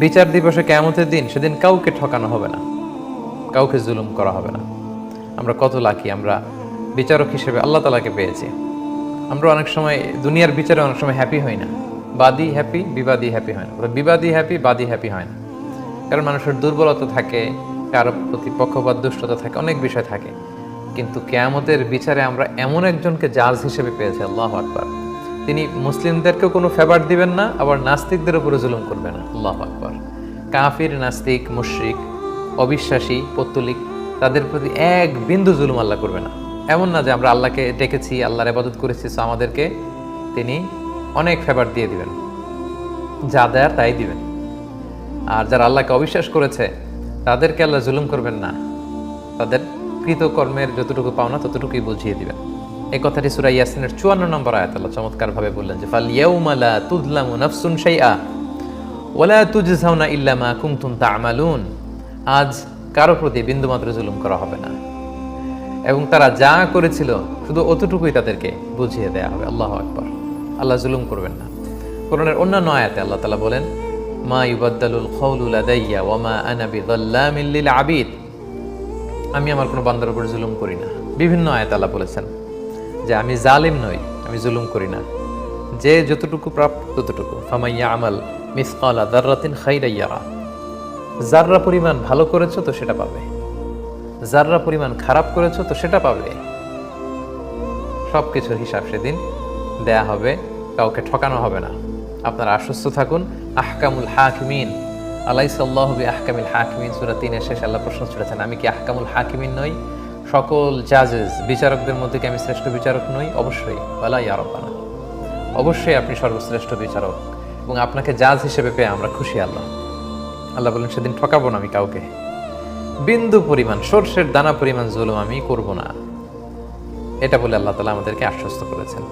বিচার দিবসে কিয়ামতের দিন, সেদিন কাউকে ঠকানো হবে না, কাউকে জুলুম করা হবে না। আমরা কত লাকি, আমরা বিচারক হিসেবে আল্লাহ তাআলাকে পেয়েছি। আমরা অনেক সময় দুনিয়ার বিচারে অনেক সময় হ্যাপি হই না, বাদী হ্যাপি বিবাদী হ্যাপি হয় না, বিবাদী হ্যাপি বাদী হ্যাপি হয় না। কারণ মানুষের দুর্বলতা থাকে, কারো প্রতি পক্ষপাত দুষ্টতা থাকে, অনেক বিষয় থাকে। কিন্তু কিয়ামতের বিচারে আমরা এমন একজনকে জাজ হিসেবে পেয়েছি, আল্লাহু আকবার। তিনি মুসলিমদেরকেও কোনো ফেভার দিবেন না, আবার নাস্তিকদের উপরে জুলুম করবেন না, আল্লাহু আকবার। কাফির, নাস্তিক, মুশরিক, অবিশ্বাসী, পত্তলিক, তাদের প্রতি এক বিন্দু জুলুম আল্লাহ করবে না। এমন না যে আমরা আল্লাহকে ডেকেছি, আল্লাহর ইবাদত করেছি, সো আমাদেরকে তিনি অনেক ফেভার দিয়ে দিবেন, যা দেয়ার তাই দিবেন। আর যারা আল্লাহকে অবিশ্বাস করেছে তাদেরকে আল্লাহ জুলুম করবেন না, তাদের কৃতকর্মের যতটুকু পাওনা ততটুকুই বুঝিয়ে দিবেন। এই কথাটি সূরা ইয়াসিনের 54 নম্বর আয়াত আল্লাহ চমৎকার ভাবে বললেন যে ফাল ইয়াউমা লা তুযলামু নাফসুন শাইআ ওয়া লা তুজজাউনা ইল্লা মা কুনতুম তা'মালুন। আজ কারো প্রতি বিন্দুমাত্র জুলুম করা হবে না, এবং তারা যা করেছিল শুধু অতটুকুই তাদেরকে বুঝিয়ে দেয়া হবে। আল্লাহু আকবার। আল্লাহ জুলুম করবেন না। কোরআনের অন্যান্য আয়াতে আল্লাহ তাআলা বলেন মা ইউবাদদালুল কওলু লাদাইয়া ওয়া মা আনা বিযাল্লামিল লিল আবিদ। আমি আমার কোনো বান্দার উপর জুলুম করি না। বিভিন্ন আয়াতে আল্লাহ বলেছেন যে আমি জালিম নই, আমি জুলুম করি না। যে যতটুকু প্রাপ্য ততটুকু। ফামাইয়া আমাল মিসকালা যাররাতিন খাইরান ইয়ারা। যাররা পরিমাণ ভালো করেছো তো সেটা পাবে, যাররা পরিমাণ খারাপ করেছো তো সেটা পাবে। সবকিছুর হিসাব সেদিন দেয়া হবে, কাউকে ঠকানো হবে না। আপনারা আশ্বস্ত থাকুন। আহকামুল হাকিমিন আলাইসাল্লাহু বিআহকামিল হাকিমিন, সূরা 3 এর শেষে আল্লাহ প্রশ্ন ছুড়েছেন, আমি কি আহকামুল হাকিমিন নই? সকল জাজেস, বিচারকদের মধ্যে কি আমি শ্রেষ্ঠ বিচারক নই? অবশ্যই। ওয়ালা ইয়া রাব্বানা, অবশ্যই আপনি সর্বশ্রেষ্ঠ বিচারক, এবং আপনাকে জাজ হিসেবে পেয়ে আমরা খুশি। আল্লাহ বলেন সেদিন ঠকাবো না আমি কাউকে, বিন্দু পরিমাণ, সরষের দানা পরিমাণ জুলুম আমি করব না। এটা বলে আল্লাহ তাআলা আমাদেরকে আশ্বস্ত করেছেন।